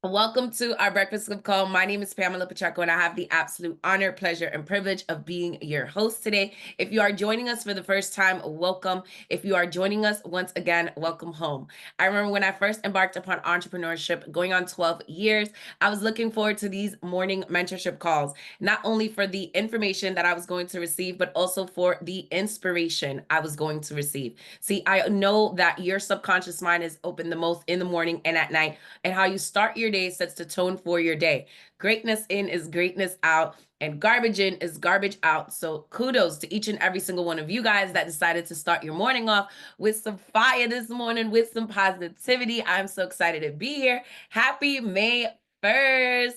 Welcome to our Breakfast Club call. My name is Pamela Pacheco, and I have the absolute honor, pleasure, and privilege of being your host today. If you are joining us for the first time, welcome. If you are joining us once again, welcome home. I remember when I first embarked upon entrepreneurship, going on 12 years, I was looking forward to these morning mentorship calls, not only for the information that I was going to receive, but also for the inspiration I was going to receive. See, I know that your subconscious mind is open the most in the morning and at night, and how you start your day sets the tone for your day. Greatness in is greatness out, and garbage in is garbage out. So kudos to each and every single one of you guys that decided to start your morning off with some fire this morning, with some positivity. I'm so excited to be here. Happy May 1st.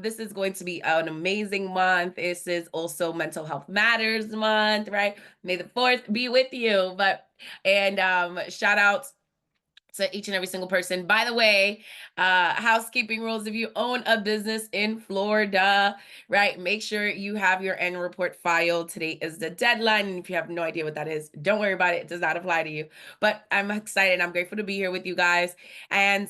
This is going to be an amazing month. This is also Mental Health Matters month, right? May the 4th be with you. Shout out to each and every single person. By the way, housekeeping rules: if you own a business in Florida, right, make sure you have your annual report filed. Today is the deadline, and if you have no idea what that is, don't worry about it. It does not apply to you. But I'm excited. I'm grateful to be here with you guys. And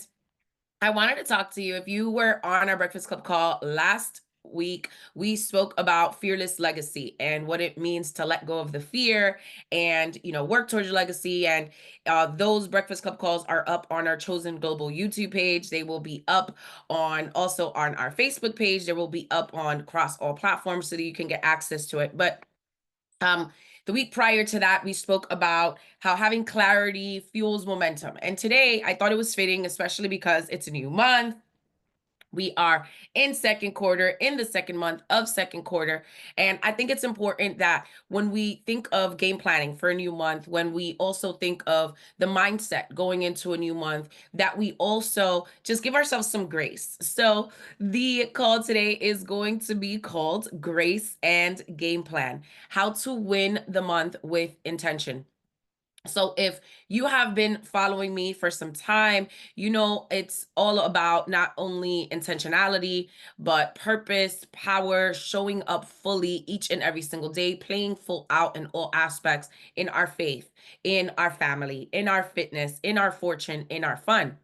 I wanted to talk to you. If you were on our Breakfast Club call last week, we spoke about fearless legacy and what it means to let go of the fear and work towards your legacy. And those Breakfast Club calls are up on our Chosen Global YouTube page. They will be up on also on our Facebook page. They will be up on across all platforms so that you can get access to it. But the week prior to that, we spoke about how having clarity fuels momentum. And today I thought it was fitting, especially because it's a new month. We are in second quarter, in the second month of second quarter. And I think it's important that when we think of game planning for a new month, when we also think of the mindset going into a new month, that we also just give ourselves some grace. So the call today is going to be called Grace and Game Plan: How to Win the Month with Intention. So if you have been following me for some time, it's all about not only intentionality, but purpose, power, showing up fully each and every single day, playing full out in all aspects, in our faith, in our family, in our fitness, in our fortune, in our fun.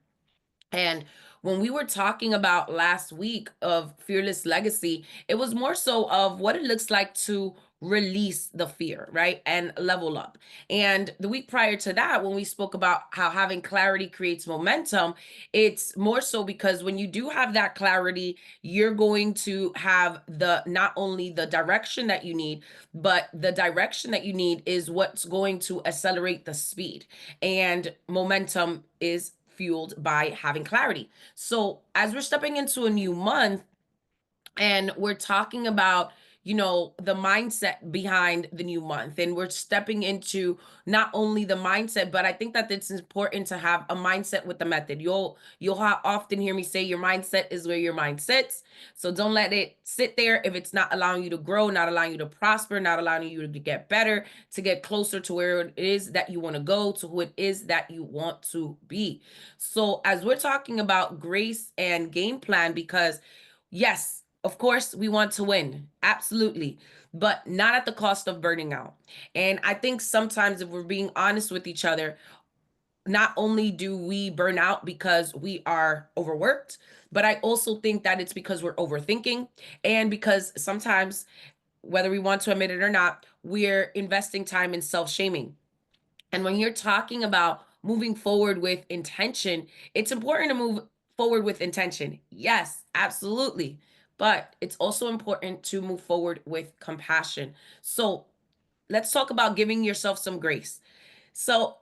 And when we were talking about last week of fearless legacy, it was more so of what it looks like to release the fear, right? And level up. And the week prior to that, when we spoke about how having clarity creates momentum, it's more so because when you do have that clarity, you're going to have the not only the direction that you need, but the direction that you need is what's going to accelerate the speed. And momentum is fueled by having clarity. So, as we're stepping into a new month, and we're talking about the mindset behind the new month, and we're stepping into not only the mindset, but I think that it's important to have a mindset with the method. Often hear me say your mindset is where your mind sits. So don't let it sit there if it's not allowing you to grow, not allowing you to prosper, not allowing you to get better, to get closer to where it is that you want to go, to who it is that you want to be. So as we're talking about grace and game plan, because yes, of course, we want to win. Absolutely. But not at the cost of burning out. And I think sometimes, if we're being honest with each other, not only do we burn out because we are overworked, but I also think that it's because we're overthinking, and because sometimes, whether we want to admit it or not, we're investing time in self shaming. And when you're talking about moving forward with intention, it's important to move forward with intention. Yes, absolutely. But it's also important to move forward with compassion. So let's talk about giving yourself some grace. So,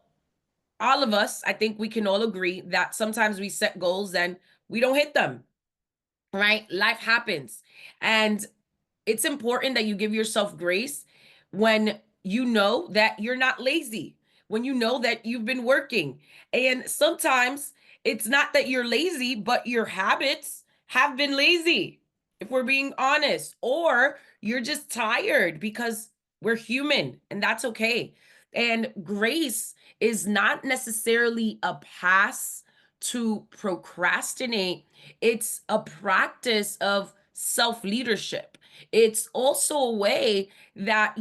all of us, I think we can all agree that sometimes we set goals and we don't hit them, right? Life happens. And it's important that you give yourself grace when you know that you're not lazy, when you know that you've been working. And sometimes it's not that you're lazy, but your habits have been lazy, if we're being honest, or you're just tired, because we're human and that's okay. And grace is not necessarily a pass to procrastinate, it's a practice of self leadership. It's also a way that,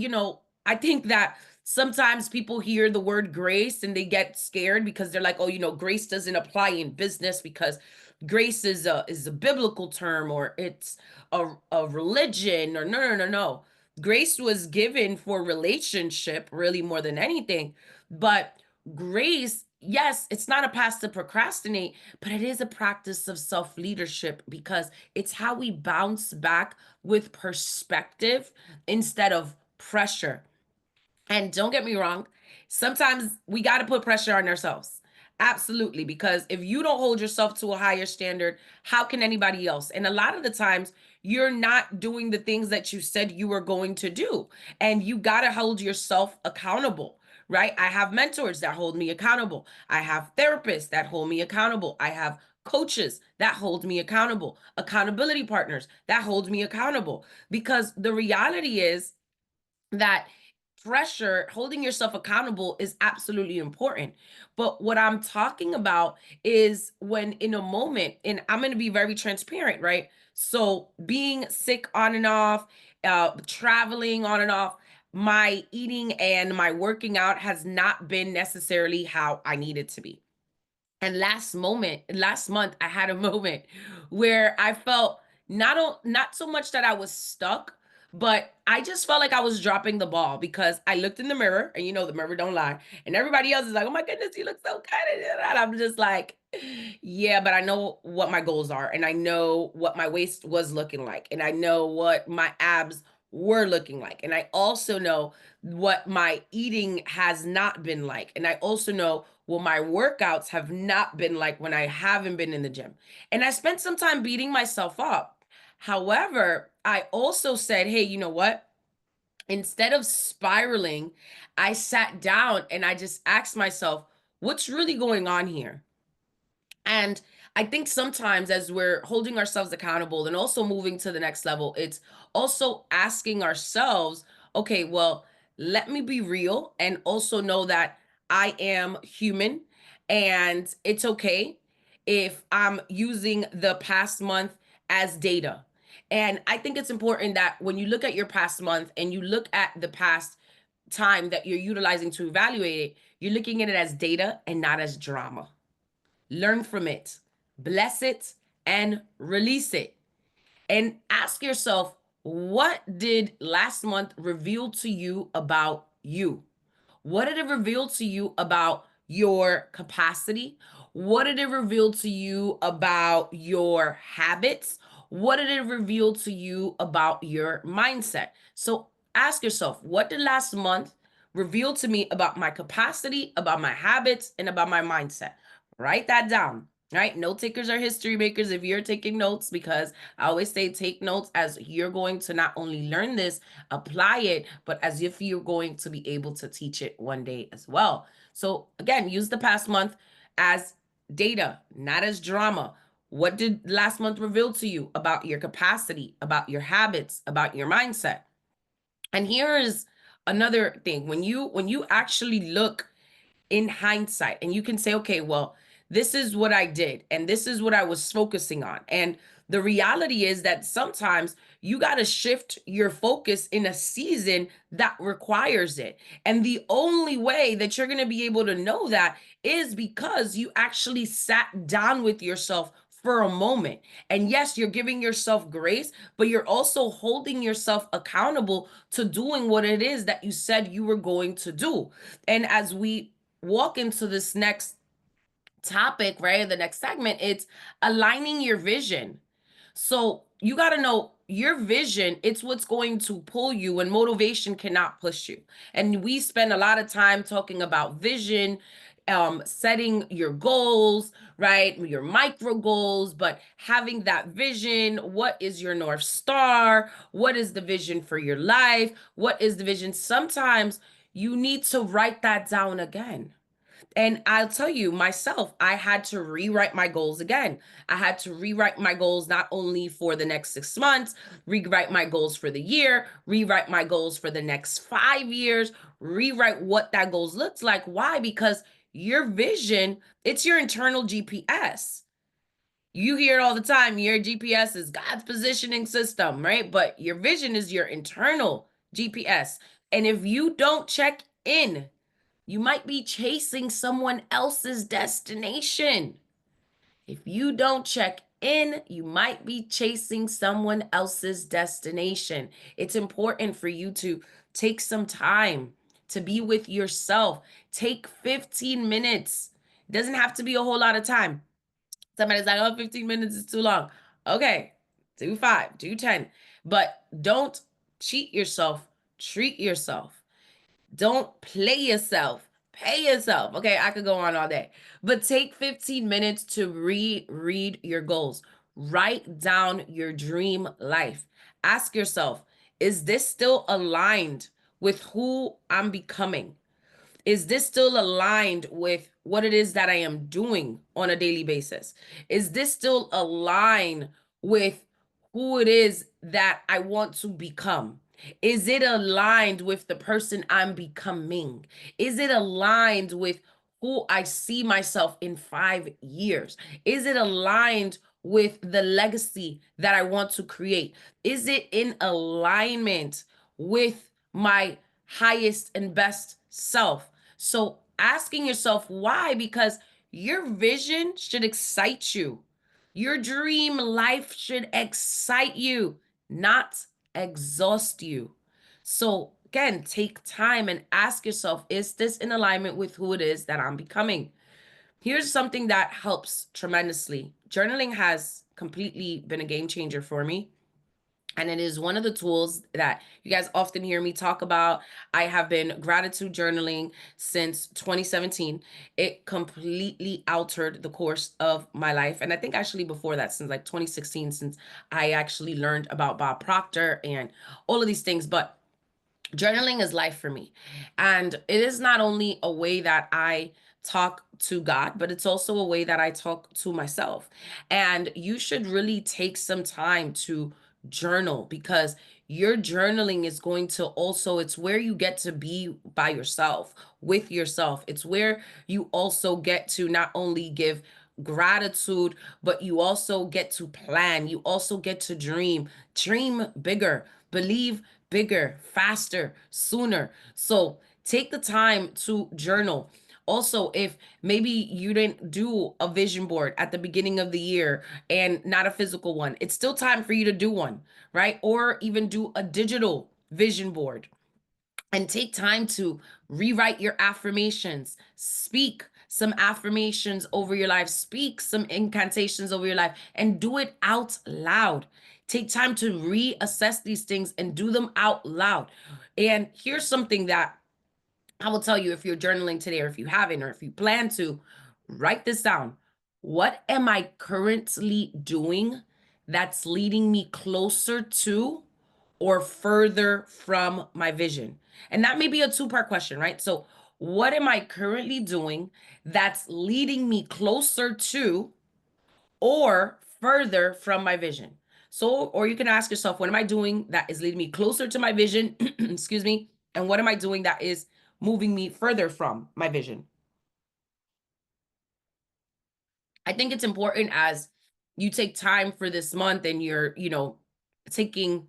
I think that Sometimes people hear the word grace and they get scared because they're like, oh, grace doesn't apply in business because grace is a biblical term, or it's a religion, or no. Grace was given for relationship really more than anything. But grace, yes, it's not a path to procrastinate, but it is a practice of self-leadership, because it's how we bounce back with perspective instead of pressure. And don't get me wrong, sometimes we got to put pressure on ourselves. Absolutely. Because if you don't hold yourself to a higher standard, how can anybody else? And a lot of the times, you're not doing the things that you said you were going to do. And you got to hold yourself accountable, right? I have mentors that hold me accountable. I have therapists that hold me accountable. I have coaches that hold me accountable, accountability partners that hold me accountable. Because the reality is that pressure, holding yourself accountable, is absolutely important. But what I'm talking about is when in a moment, and I'm going to be very transparent, right? So being sick on and off, traveling on and off, my eating and my working out has not been necessarily how I need it to be. And last month, I had a moment where I felt not so much that I was stuck, but I just felt like I was dropping the ball, because I looked in the mirror, and the mirror don't lie. And everybody else is like, "Oh my goodness, you look so good." And I'm just like, "Yeah, but I know what my goals are, and I know what my waist was looking like, and I know what my abs were looking like, and I also know what my eating has not been like, and I also know well, my workouts have not been like when I haven't been in the gym." And I spent some time beating myself up. However, I also said, hey, you know what? Instead of spiraling, I sat down and I just asked myself, what's really going on here? And I think sometimes as we're holding ourselves accountable and also moving to the next level, it's also asking ourselves, okay, well, let me be real and also know that I am human, and it's okay if I'm using the past month as data. And I think it's important that when you look at your past month and you look at the past time that you're utilizing to evaluate it, you're looking at it as data and not as drama. Learn from it, bless it, and release it. And ask yourself, what did last month reveal to you about you? What did it reveal to you about your capacity? What did it reveal to you about your habits? What did it reveal to you about your mindset? So ask yourself, what did last month reveal to me about my capacity, about my habits, and about my mindset? Write that down. Right? Note takers are history makers if you're taking notes, because I always say take notes as you're going to not only learn this, apply it, but as if you're going to be able to teach it one day as well. So again, use the past month as data, not as drama. What did last month reveal to you about your capacity, about your habits, about your mindset? And here is another thing. When you actually look in hindsight and you can say, okay, well, this is what I did and this is what I was focusing on. And the reality is that sometimes you got to shift your focus in a season that requires it. And the only way that you're going to be able to know that is because you actually sat down with yourself for a moment. And yes, you're giving yourself grace, but you're also holding yourself accountable to doing what it is that you said you were going to do. And as we walk into this next topic, right? The next segment, it's aligning your vision. So you got to know your vision, it's what's going to pull you, and motivation cannot push you. And we spend a lot of time talking about vision, setting your goals, right? Your micro goals, but having that vision, what is your North Star? What is the vision for your life? What is the vision? Sometimes you need to write that down again. And I'll tell you myself, I had to rewrite my goals again. I had to rewrite my goals not only for the next 6 months, rewrite my goals for the year, rewrite my goals for the next 5 years, rewrite what that goals looks like. Why? Because your vision, it's your internal GPS. You hear it all the time. Your GPS is God's positioning system, right? But your vision is your internal GPS. And if you don't check in. You might be chasing someone else's destination. If you don't check in, you might be chasing someone else's destination. It's important for you to take some time to be with yourself. Take 15 minutes. It doesn't have to be a whole lot of time. Somebody's like, oh, 15 minutes is too long. Okay, do 5, do 10. But don't cheat yourself. Treat yourself. Don't play yourself. Pay yourself. Okay, I could go on all day. But take 15 minutes to reread your goals. Write down your dream life. Ask yourself, is this still aligned with who I'm becoming? Is this still aligned with what it is that I am doing on a daily basis? Is this still aligned with who it is that I want to become? Is it aligned with the person I'm becoming? Is it aligned with who I see myself in 5 years? Is it aligned with the legacy that I want to create? Is it in alignment with my highest and best self? So asking yourself why, because your vision should excite you. Your dream life should excite you, not exhaust you. So again, take time and ask yourself, is this in alignment with who it is that I'm becoming? Here's something that helps tremendously. Journaling has completely been a game changer for me. And it is one of the tools that you guys often hear me talk about. I have been gratitude journaling since 2017. It completely altered the course of my life. And I think actually before that, since like 2016, since I actually learned about Bob Proctor and all of these things. But journaling is life for me. And it is not only a way that I talk to God, but it's also a way that I talk to myself. And you should really take some time to journal, because your journaling is going to also, it's where you get to be by yourself, with yourself. It's where you also get to not only give gratitude, but you also get to plan. You also get to dream bigger, believe bigger, faster, sooner. So take the time to journal. Also, if maybe you didn't do a vision board at the beginning of the year and not a physical one, it's still time for you to do one, right? Or even do a digital vision board and take time to rewrite your affirmations. Speak some affirmations over your life, speak some incantations over your life, and do it out loud. Take time to reassess these things and do them out loud. And here's something that I will tell you, if you're journaling today, or if you haven't, or if you plan to, write this down. What am I currently doing that's leading me closer to or further from my vision? And that may be a two-part question, right? So, what am I currently doing that's leading me closer to or further from my vision? So, or you can ask yourself, what am I doing that is leading me closer to my vision? Excuse me. And what am I doing that is moving me further from my vision? I think it's important as you take time for this month and you're, taking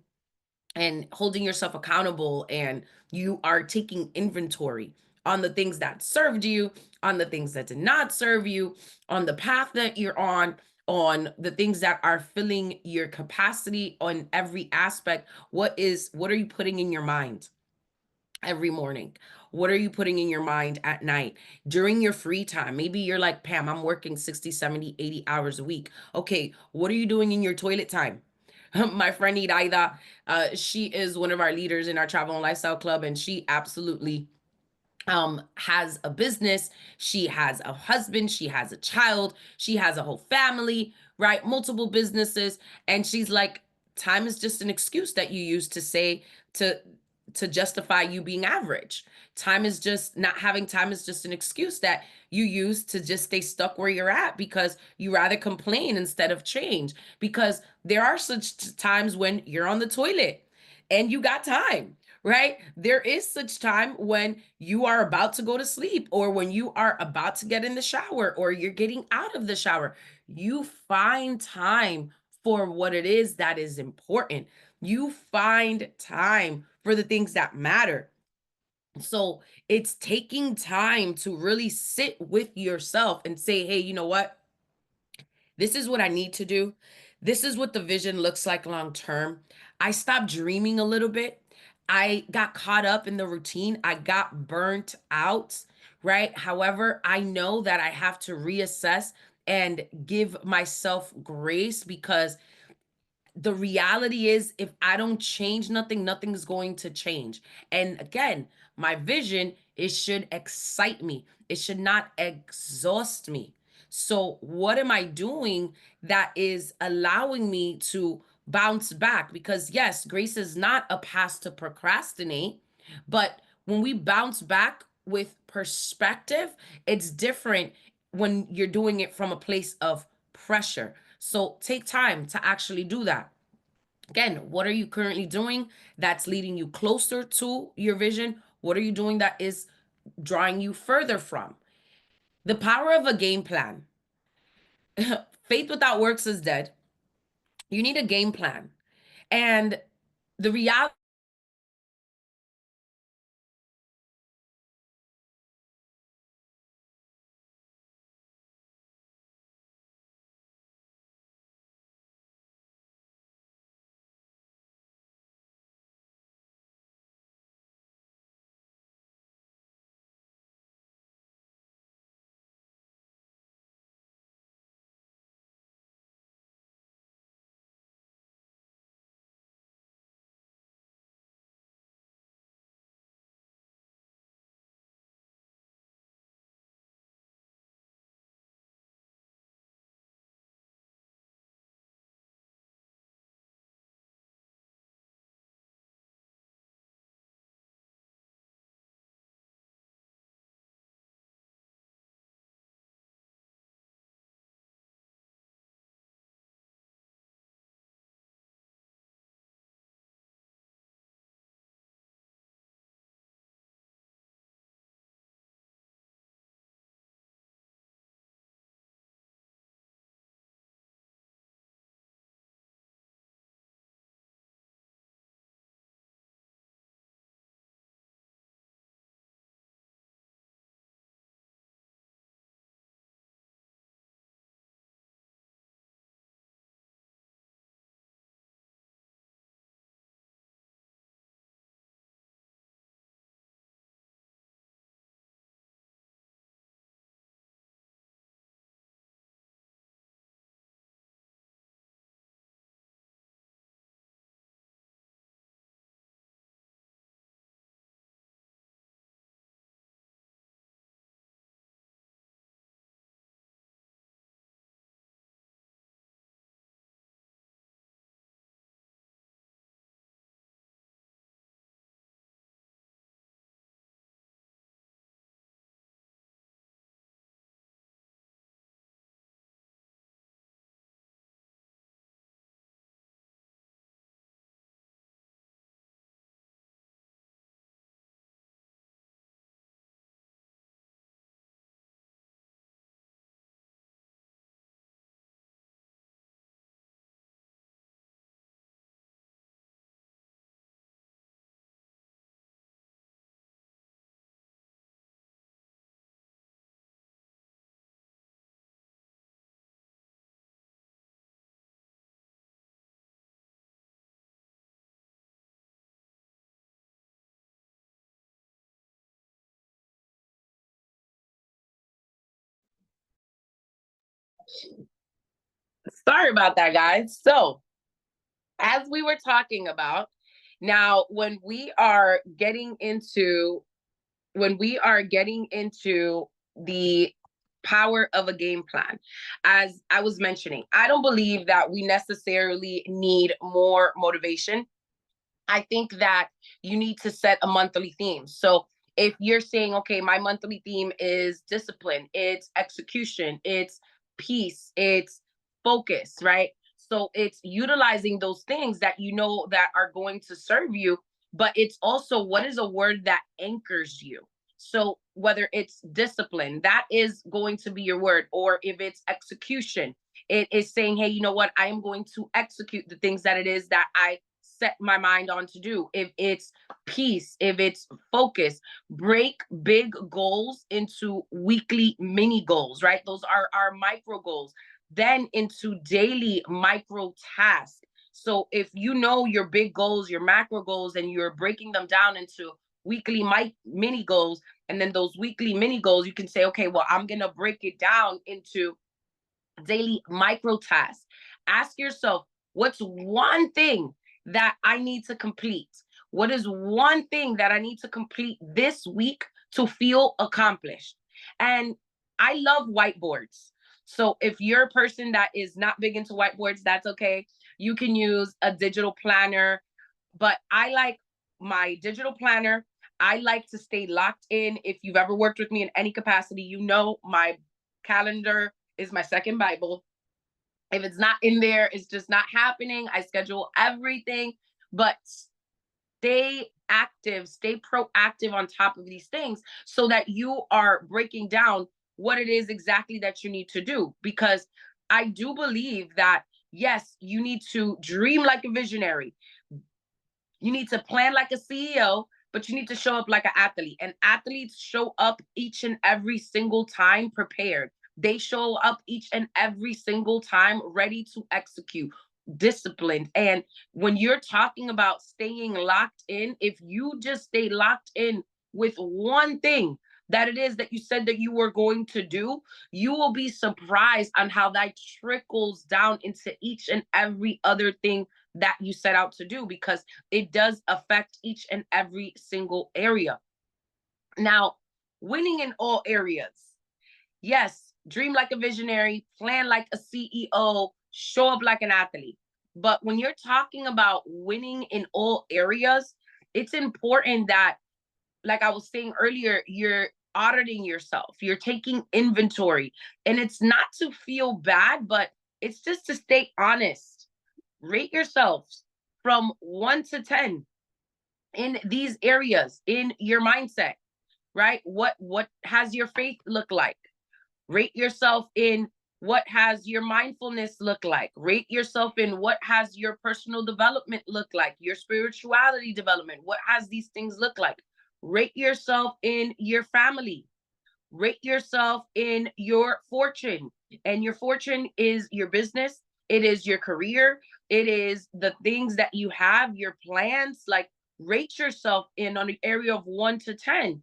and holding yourself accountable, and you are taking inventory on the things that served you, on the things that did not serve you, on the path that you're on the things that are filling your capacity on every aspect. What are you putting in your mind every morning? What are you putting in your mind at night during your free time? Maybe you're like, Pam, I'm working 60, 70, 80 hours a week. Okay, what are you doing in your toilet time? My friend Idaida, she is one of our leaders in our travel and lifestyle club, and she absolutely has a business. She has a husband, she has a child, she has a whole family, right? Multiple businesses. And she's like, time is just an excuse that you use to say, to justify you being average. Time is just not having time is just an excuse that you use to just stay stuck where you're at, because you rather complain instead of change. Because there are such times when you're on the toilet and you got time, right? There is such time when you are about to go to sleep, or when you are about to get in the shower, or you're getting out of the shower. You find time for what it is that is important. You find time for the things that matter. So it's taking time to really sit with yourself and say, hey, you know what? This is what I need to do. This is what the vision looks like long term. I stopped dreaming a little bit. I got caught up in the routine. I got burnt out, right? However, I know that I have to reassess and give myself grace, because the reality is, if I don't change nothing, nothing's going to change. And again, my vision, it should excite me, it should not exhaust me. So what am I doing that is allowing me to bounce back? Because yes, grace is not a pass to procrastinate, but when we bounce back with perspective, it's different when you're doing it from a place of pressure. So take time to actually do that. Again, what are you currently doing that's leading you closer to your vision? What are you doing that is drawing you further from? The power of a game plan. Faith without works is dead. You need a game plan. And the reality. Sorry about that, guys. So, as we were talking about, now when we are getting into the power of a game plan, as I was mentioning, I don't believe that we necessarily need more motivation. I think that you need to set a monthly theme. So if you're saying, okay, my monthly theme is discipline, it's execution, it's peace, it's focus, right? So it's utilizing those things that you know that are going to serve you, but it's also, what is a word that anchors you? So whether it's discipline, that is going to be your word, or if it's execution, it is saying, hey, you know what? I am going to execute the things that it is that I set my mind on to do. If it's peace, if it's focus, break big goals into weekly mini goals, right? Those are our micro goals, then into daily micro tasks. So if you know your big goals, your macro goals, and you're breaking them down into weekly mini goals, and then those weekly mini goals, you can say, okay, well, I'm going to break it down into daily micro tasks. Ask yourself, what's one thing that I need to complete? What is one thing that I need to complete this week to feel accomplished? And I love whiteboards. So if you're a person that is not big into whiteboards, that's okay. You can use a digital planner, but I like my digital planner. I like to stay locked in. If you've ever worked with me in any capacity, you know my calendar is my second Bible. If it's not in there, it's just not happening. I schedule everything, but stay active, stay proactive on top of these things so that you are breaking down what it is exactly that you need to do. Because I do believe that, yes, you need to dream like a visionary. You need to plan like a CEO, but you need to show up like an athlete. And athletes show up each and every single time prepared. They show up each and every single time ready to execute, disciplined. And when you're talking about staying locked in, if you just stay locked in with one thing that it is that you said that you were going to do, you will be surprised on how that trickles down into each and every other thing that you set out to do, because it does affect each and every single area. Now, winning in all areas. Yes, dream like a visionary, plan like a CEO, show up like an athlete. But when you're talking about winning in all areas, it's important that, like I was saying earlier, you're auditing yourself, you're taking inventory. And it's not to feel bad, but it's just to stay honest. Rate yourselves from 1 to 10 in these areas, in your mindset, right? What has your faith look like? Rate yourself in what has your mindfulness look like? Rate yourself in what has your personal development look like? Your spirituality development, what has these things look like? Rate yourself in your family. Rate yourself in your fortune. And your fortune is your business, it is your career, it is the things that you have, your plans. Like, rate yourself in on the area of 1 to 10.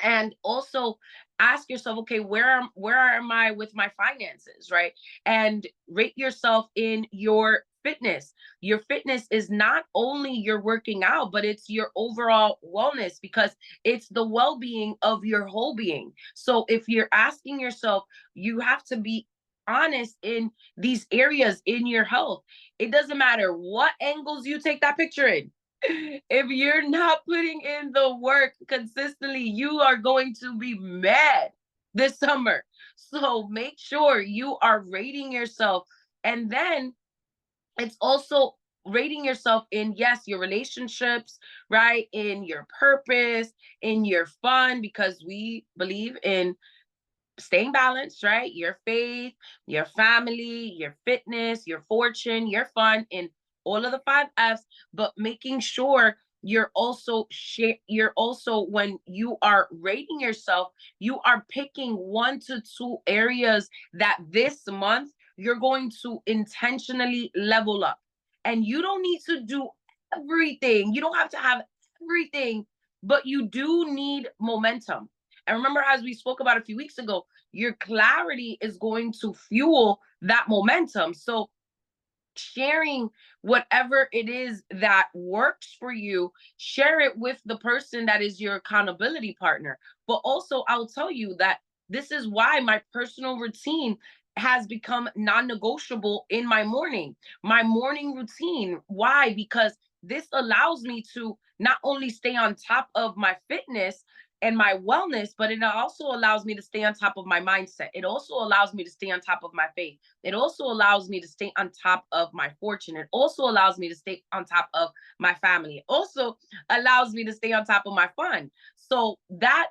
And also ask yourself, okay, where am I with my finances, right? And rate yourself in your fitness. Your fitness is not only your working out, but it's your overall wellness, because it's the well-being of your whole being. So if you're asking yourself, you have to be honest in these areas in your health. It doesn't matter what angles you take that picture in. If you're not putting in the work consistently, you are going to be mad this summer. So make sure you are rating yourself. And then it's also rating yourself in, yes, your relationships, right? In your purpose, in your fun, because we believe in staying balanced, right? Your faith, your family, your fitness, your fortune, your fun, in all of the 5 F's, but making sure you're also, when you are rating yourself, you are picking 1 to 2 areas that this month you're going to intentionally level up. And you don't need to do everything. You don't have to have everything, but you do need momentum. And remember, as we spoke about a few weeks ago, your clarity is going to fuel that momentum. So sharing whatever it is that works for you, share it with the person that is your accountability partner. But also, I'll tell you that this is why my personal routine has become non-negotiable in my morning. My morning routine. Why? Because this allows me to not only stay on top of my fitness and my wellness, but it also allows me to stay on top of my mindset. It also allows me to stay on top of my faith. It also allows me to stay on top of my fortune. It also allows me to stay on top of my family. It also allows me to stay on top of my fun. So that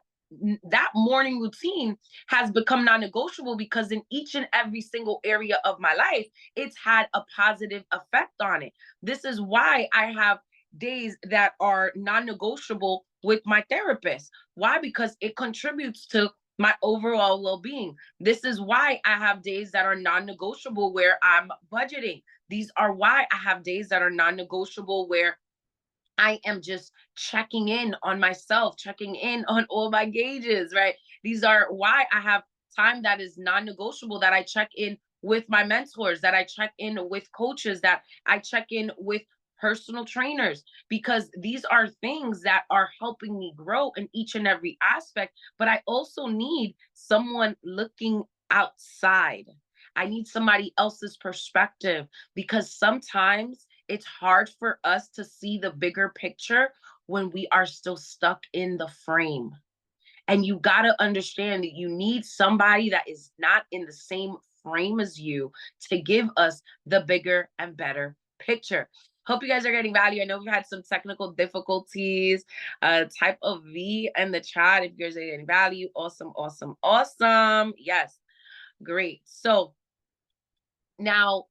that morning routine has become non-negotiable because in each and every single area of my life, it's had a positive effect on it. This is why I have days that are non-negotiable with my therapist. Why? Because it contributes to my overall well-being. This is why I have days that are non-negotiable where I'm budgeting. These are why I have days that are non-negotiable where I am just checking in on myself, checking in on all my gauges, right? These are why I have time that is non-negotiable, that I check in with my mentors, that I check in with coaches, that I check in with personal trainers, because these are things that are helping me grow in each and every aspect. But I also need someone looking outside. I need somebody else's perspective, because sometimes it's hard for us to see the bigger picture when we are still stuck in the frame. And you got to understand that you need somebody that is not in the same frame as you to give us the bigger and better picture. Hope you guys are getting value. I know we've had some technical difficulties. Type of V in the chat if you guys are getting value. Awesome, awesome, awesome. Yes, great. So now,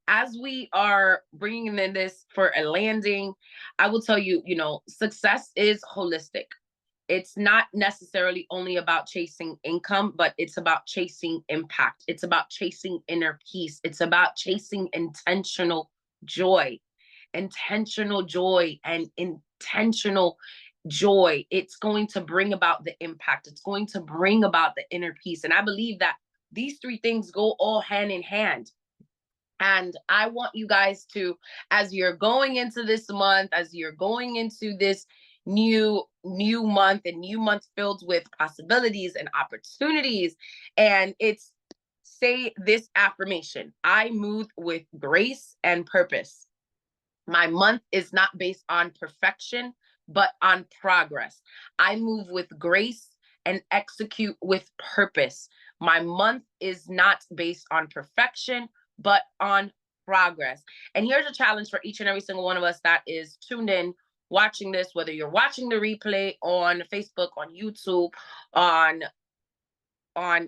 as we are bringing in this for a landing, I will tell you, success is holistic. It's not necessarily only about chasing income, but it's about chasing impact. It's about chasing inner peace. It's about chasing intentional joy and intentional joy. It's going to bring about the impact. It's going to bring about the inner peace. And I believe that these three things go all hand in hand. And I want you guys to, as you're going into this month, as you're going into this new month, and new month filled with possibilities and opportunities, and it's, say this affirmation: I move with grace and purpose. My month is not based on perfection, but on progress. I move with grace and execute with purpose. My month is not based on perfection, but on progress. And here's a challenge for each and every single one of us that is tuned in, watching this, whether you're watching the replay on Facebook, on YouTube, on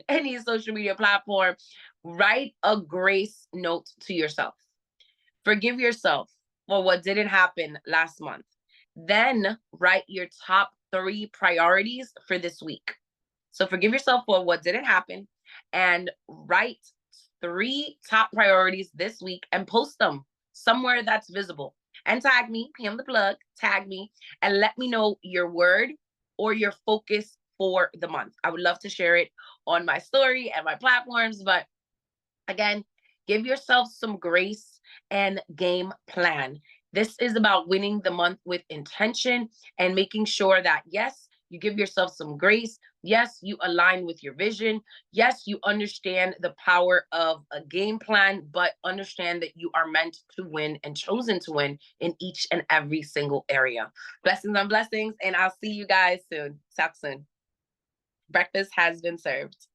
any social media platform. Write a grace note to yourself. Forgive yourself for what didn't happen last month. Then write your top 3 priorities for this week. So forgive yourself for what didn't happen and write 3 top priorities this week and post them somewhere that's visible. And tag me, Pam the Plug, tag me, and let me know your word or your focus for the month. I would love to share it on my story and my platforms. But again, give yourself some grace and game plan. This is about winning the month with intention and making sure that, yes, you give yourself some grace. Yes, you align with your vision. Yes, you understand the power of a game plan, but understand that you are meant to win and chosen to win in each and every single area. Blessings on blessings, and I'll see you guys soon. Talk soon. Breakfast has been served.